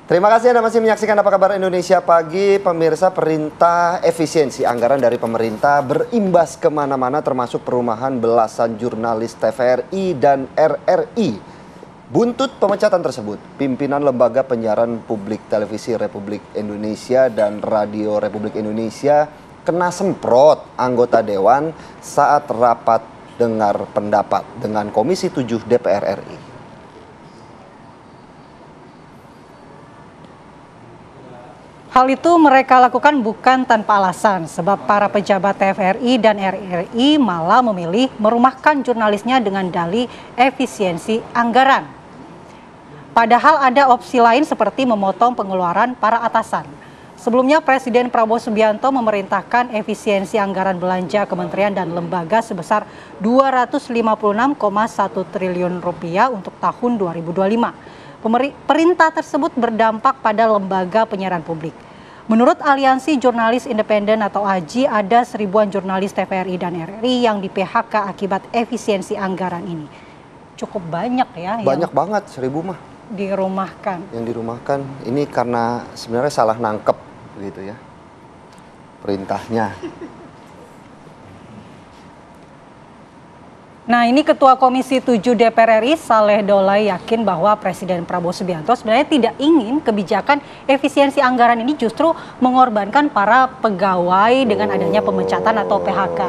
Terima kasih Anda masih menyaksikan Apa Kabar Indonesia Pagi. Pemirsa, perintah efisiensi anggaran dari pemerintah berimbas kemana-mana termasuk perumahan belasan jurnalis TVRI dan RRI. Buntut pemecatan tersebut, pimpinan Lembaga Penyiaran Publik Televisi Republik Indonesia dan Radio Republik Indonesia kena semprot anggota Dewan saat rapat dengar pendapat dengan Komisi 7 DPR RI. Hal itu mereka lakukan bukan tanpa alasan, sebab para pejabat TVRI dan RRI malah memilih merumahkan jurnalisnya dengan dalih efisiensi anggaran. Padahal ada opsi lain seperti memotong pengeluaran para atasan. Sebelumnya Presiden Prabowo Subianto memerintahkan efisiensi anggaran belanja kementerian dan lembaga sebesar Rp256,1 triliun untuk tahun 2025. Perintah tersebut berdampak pada lembaga penyiaran publik. Menurut Aliansi Jurnalis Independen atau AJI, ada 1000-an jurnalis TVRI dan RRI yang di-PHK akibat efisiensi anggaran ini. Cukup banyak ya. Banyak banget, 1000 mah. Dirumahkan. Yang dirumahkan ini karena sebenarnya salah nangkep gitu ya perintahnya. Nah, ini Ketua Komisi 7 DPR RI Saleh Daulay yakin bahwa Presiden Prabowo Subianto sebenarnya tidak ingin kebijakan efisiensi anggaran ini justru mengorbankan para pegawai dengan adanya pemecatan atau PHK.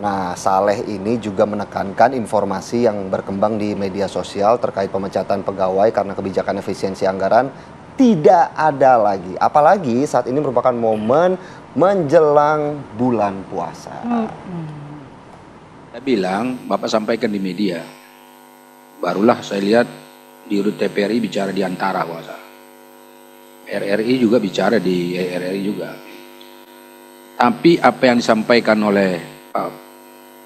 Nah, Saleh ini juga menekankan informasi yang berkembang di media sosial terkait pemecatan pegawai karena kebijakan efisiensi anggaran tidak ada lagi. Apalagi saat ini merupakan momen menjelang bulan puasa. Saya bilang, Bapak sampaikan di media. Barulah saya lihat di urut TVRI bicara di antara puasa. RRI juga bicara di RRI juga. Tapi apa yang disampaikan oleh Pak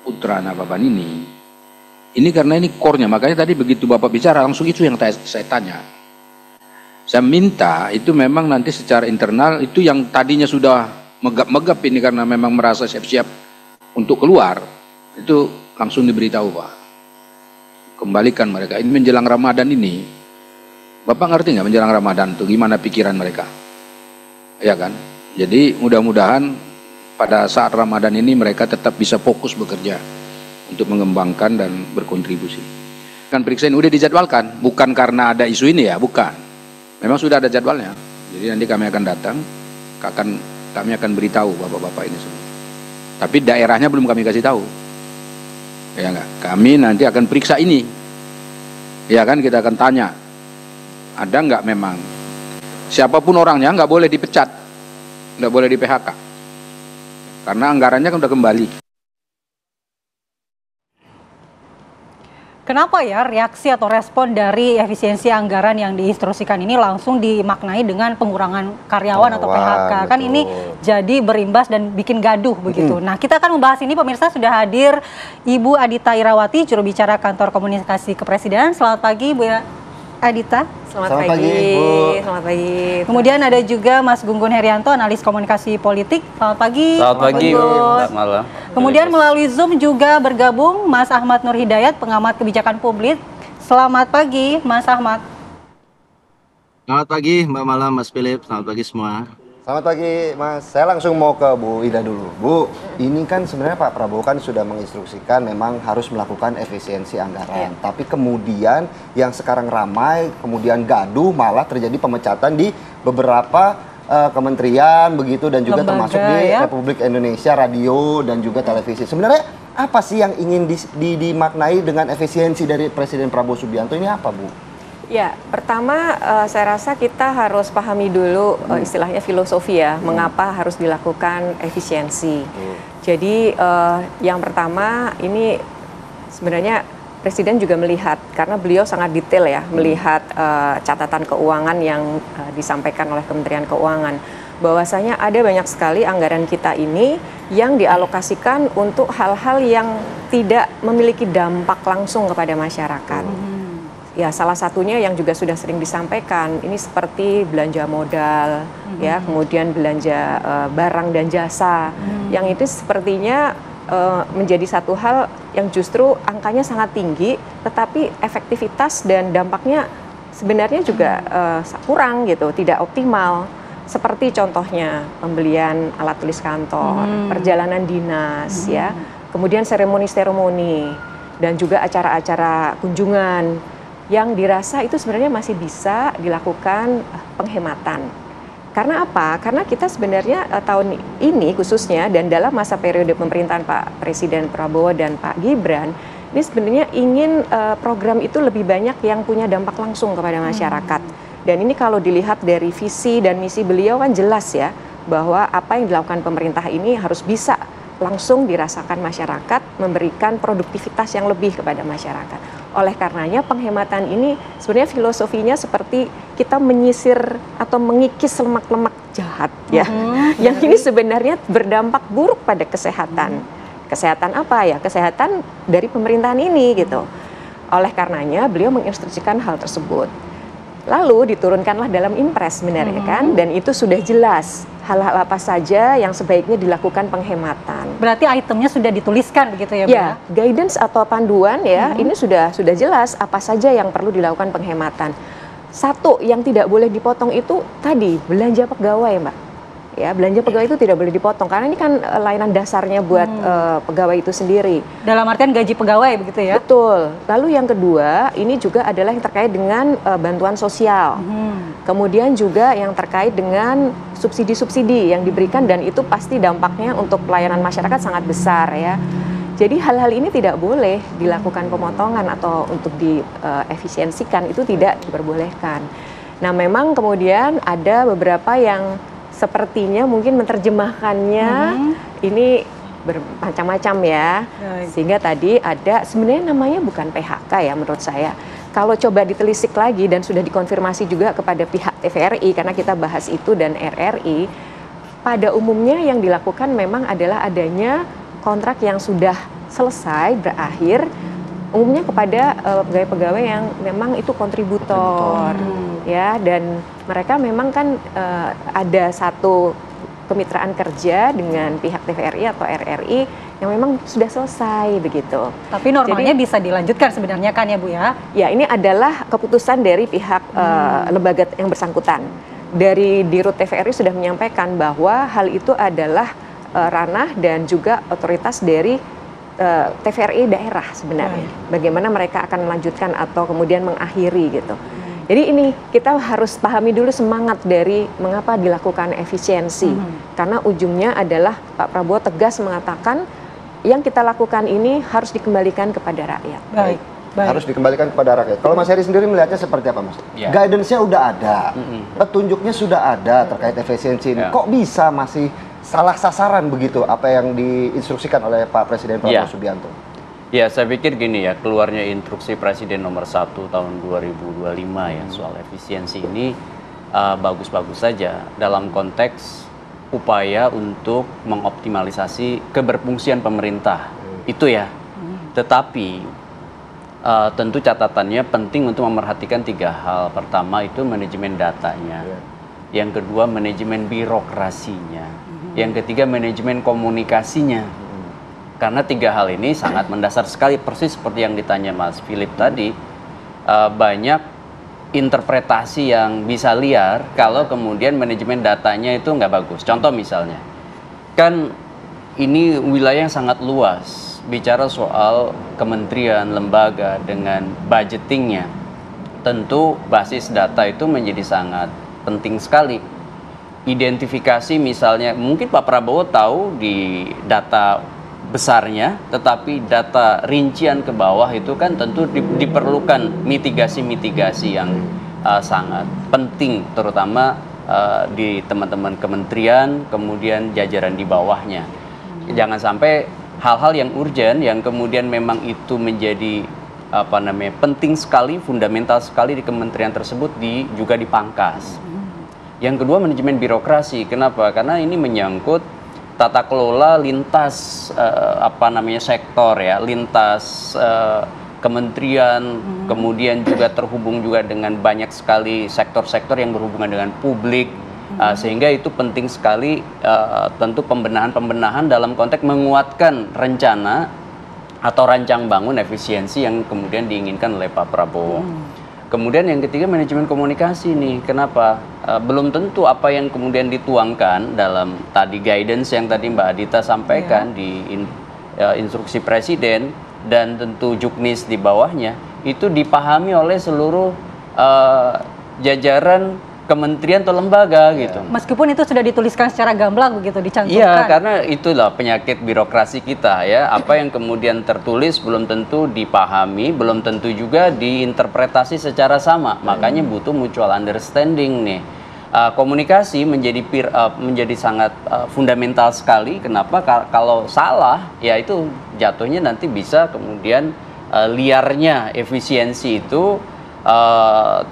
Putra Nababan ini karena ini core-nya. Makanya tadi begitu Bapak bicara langsung itu yang saya tanya. Saya minta itu memang nanti secara internal itu yang tadinya sudah megap-megap ini karena memang merasa siap-siap untuk keluar. Itu langsung diberitahu Pak. Kembalikan mereka. Ini menjelang Ramadan ini. Bapak ngerti nggak menjelang Ramadan itu gimana pikiran mereka? Ya kan? Jadi mudah-mudahan pada saat Ramadan ini mereka tetap bisa fokus bekerja untuk mengembangkan dan berkontribusi. Kan periksain udah dijadwalkan, bukan karena ada isu ini ya, bukan. Memang sudah ada jadwalnya. Jadi nanti kami akan datang, kami akan beritahu bapak-bapak ini semua. Tapi daerahnya belum kami kasih tahu. Ya enggak? Kami nanti akan periksa ini. Ya kan, kita akan tanya. Ada enggak memang siapapun orangnya enggak boleh dipecat. Enggak boleh di PHK. Karena anggarannya kan udah kembali. Kenapa ya reaksi atau respon dari efisiensi anggaran yang diinstruksikan ini langsung dimaknai dengan pengurangan karyawan atau PHK? Betul. Kan ini jadi berimbas dan bikin gaduh begitu. Nah, kita akan membahas ini, pemirsa, sudah hadir Ibu Adita Irawati, juru bicara Kantor Komunikasi Kepresidenan. Selamat pagi, Bu Adita. Selamat pagi, Bu. Selamat pagi. Kemudian ada juga Mas Gunggun Herianto, analis komunikasi politik. Selamat pagi. Selamat pagi, Bu. Selamat malam. Kemudian melalui Zoom juga bergabung Mas Ahmad Nur Hidayat, pengamat kebijakan publik. Selamat pagi, Mas Ahmad. Selamat pagi, Mbak Malam, Mas Philip. Selamat pagi semua. Selamat pagi, Mas. Saya langsung mau ke Bu Ida dulu. Bu, ini kan sebenarnya Pak Prabowo kan sudah menginstruksikan memang harus melakukan efisiensi anggaran. Tapi kemudian yang sekarang ramai, kemudian gaduh, malah terjadi pemecatan di beberapa kementerian begitu dan juga lembaga, termasuk di Republik Indonesia, radio dan juga televisi. Sebenarnya apa sih yang ingin dimaknai dengan efisiensi dari Presiden Prabowo Subianto ini apa, Bu? Ya, pertama saya rasa kita harus pahami dulu istilahnya filosofi ya, mengapa harus dilakukan efisiensi. Jadi yang pertama ini sebenarnya Presiden juga melihat, karena beliau sangat detail ya, melihat catatan keuangan yang disampaikan oleh Kementerian Keuangan, bahwasanya ada banyak sekali anggaran kita ini yang dialokasikan untuk hal-hal yang tidak memiliki dampak langsung kepada masyarakat. Ya, salah satunya yang juga sudah sering disampaikan, ini seperti belanja modal, ya, kemudian belanja barang dan jasa, yang itu sepertinya menjadi satu hal yang justru angkanya sangat tinggi, tetapi efektivitas dan dampaknya sebenarnya juga kurang gitu, tidak optimal. Seperti contohnya pembelian alat tulis kantor, perjalanan dinas, ya, kemudian seremoni-seremoni, dan juga acara-acara kunjungan yang dirasa itu sebenarnya masih bisa dilakukan penghematan. Karena apa? Karena kita sebenarnya tahun ini khususnya dan dalam masa periode pemerintahan Pak Presiden Prabowo dan Pak Gibran, ini sebenarnya ingin program itu lebih banyak yang punya dampak langsung kepada masyarakat. Dan ini kalau dilihat dari visi dan misi beliau kan jelas ya, bahwa apa yang dilakukan pemerintah ini harus bisa langsung dirasakan masyarakat, memberikan produktivitas yang lebih kepada masyarakat. Oleh karenanya penghematan ini sebenarnya filosofinya seperti kita menyisir atau mengikis lemak-lemak jahat ya. Yang ini sebenarnya berdampak buruk pada kesehatan. Kesehatan apa ya? Kesehatan dari pemerintahan ini gitu. Oleh karenanya beliau menginstruksikan hal tersebut. Lalu diturunkanlah dalam impres sebenarnya kan, dan itu sudah jelas hal-hal apa saja yang sebaiknya dilakukan penghematan. Berarti itemnya sudah dituliskan begitu ya, Bu? Ya, guidance atau panduan ya, ini sudah jelas apa saja yang perlu dilakukan penghematan. Satu yang tidak boleh dipotong itu tadi belanja pegawai, Mbak. Ya, belanja pegawai itu tidak boleh dipotong karena ini kan layanan dasarnya buat pegawai itu sendiri. Dalam artian gaji pegawai begitu ya? Betul. Lalu yang kedua, ini juga adalah yang terkait dengan bantuan sosial. Kemudian juga yang terkait dengan subsidi-subsidi yang diberikan dan itu pasti dampaknya untuk pelayanan masyarakat sangat besar ya. Jadi hal-hal ini tidak boleh dilakukan pemotongan atau untuk diefisiensikan, itu tidak diperbolehkan. Nah, memang kemudian ada beberapa yang sepertinya mungkin menerjemahkannya ini bermacam-macam ya. Sehingga tadi ada sebenarnya namanya bukan PHK ya menurut saya. Kalau coba ditelisik lagi dan sudah dikonfirmasi juga kepada pihak TVRI karena kita bahas itu dan RRI, pada umumnya yang dilakukan memang adalah adanya kontrak yang sudah selesai berakhir umumnya kepada pegawai-pegawai yang memang itu kontributor ya, dan mereka memang kan ada satu kemitraan kerja dengan pihak TVRI atau RRI yang memang sudah selesai begitu. Tapi normalnya bisa dilanjutkan sebenarnya kan ya Bu ya? Ya, ini adalah keputusan dari pihak lembaga yang bersangkutan. Dari Dirut TVRI sudah menyampaikan bahwa hal itu adalah ranah dan juga otoritas dari TVRI daerah sebenarnya. Bagaimana mereka akan melanjutkan atau kemudian mengakhiri gitu. Jadi ini kita harus pahami dulu semangat dari mengapa dilakukan efisiensi. Karena ujungnya adalah Pak Prabowo tegas mengatakan yang kita lakukan ini harus dikembalikan kepada rakyat. Baik. Harus dikembalikan kepada rakyat. Kalau Mas Heri sendiri melihatnya seperti apa, Mas? Guidance-nya udah ada, petunjuknya sudah ada terkait efisiensi ini. Kok bisa masih salah sasaran begitu apa yang diinstruksikan oleh Pak Presiden Prabowo Subianto? Ya, saya pikir gini ya, keluarnya instruksi Presiden nomor 1 tahun 2025 ya soal efisiensi ini bagus-bagus saja dalam konteks upaya untuk mengoptimalisasi keberfungsian pemerintah. Itu ya. Tetapi tentu catatannya penting untuk memerhatikan 3 hal. Pertama itu manajemen datanya. Yang kedua manajemen birokrasinya. Yang ketiga manajemen komunikasinya. Karena 3 hal ini sangat mendasar sekali, persis seperti yang ditanya Mas Philip tadi. Banyak interpretasi yang bisa liar kalau kemudian manajemen datanya itu nggak bagus. Contoh misalnya, kan ini wilayah yang sangat luas, bicara soal kementerian, lembaga dengan budgetingnya. Tentu basis data itu menjadi sangat penting sekali. Identifikasi misalnya, mungkin Pak Prabowo tahu di data besarnya, tetapi data rincian ke bawah itu kan tentu diperlukan mitigasi-mitigasi yang sangat penting, terutama di teman-teman kementerian, kemudian jajaran di bawahnya. Jangan sampai hal-hal yang urgent, yang kemudian memang itu menjadi penting sekali, fundamental sekali di kementerian tersebut juga dipangkas. Yang kedua manajemen birokrasi. Kenapa? Karena ini menyangkut tata kelola lintas sektor ya, lintas kementerian, kemudian juga terhubung juga dengan banyak sekali sektor-sektor yang berhubungan dengan publik, sehingga itu penting sekali tentu pembenahan dalam konteks menguatkan rencana atau rancang bangun efisiensi yang kemudian diinginkan oleh Pak Prabowo. kemudian yang ketiga manajemen komunikasi nih. Kenapa? Belum tentu apa yang kemudian dituangkan dalam tadi guidance yang tadi Mbak Adita sampaikan di instruksi presiden dan tentu juknis di bawahnya itu dipahami oleh seluruh jajaran kementerian atau lembaga gitu. Meskipun itu sudah dituliskan secara gamblang begitu dicantumkan. Iya, karena itulah penyakit birokrasi kita ya. Apa yang kemudian tertulis belum tentu dipahami, belum tentu juga diinterpretasi secara sama. Makanya butuh mutual understanding nih. Komunikasi menjadi sangat fundamental sekali. Kenapa? Kalau salah, ya itu jatuhnya nanti bisa kemudian liarnya efisiensi itu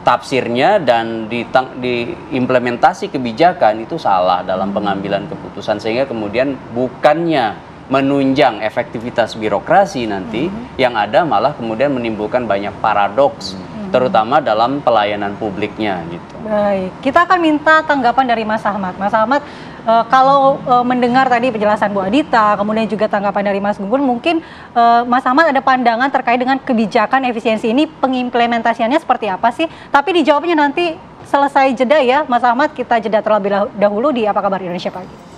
tafsirnya dan diimplementasi kebijakan itu salah dalam pengambilan keputusan, sehingga kemudian bukannya menunjang efektivitas birokrasi nanti yang ada malah kemudian menimbulkan banyak paradoks terutama dalam pelayanan publiknya gitu. Baik, kita akan minta tanggapan dari Mas Ahmad. Mas Ahmad, kalau mendengar tadi penjelasan Bu Adita, kemudian juga tanggapan dari Mas Gun Gun, mungkin Mas Ahmad ada pandangan terkait dengan kebijakan efisiensi ini, pengimplementasiannya seperti apa sih? Tapi dijawabnya nanti selesai jeda ya, Mas Ahmad. Kita jeda terlebih dahulu di Apa Kabar Indonesia Pagi.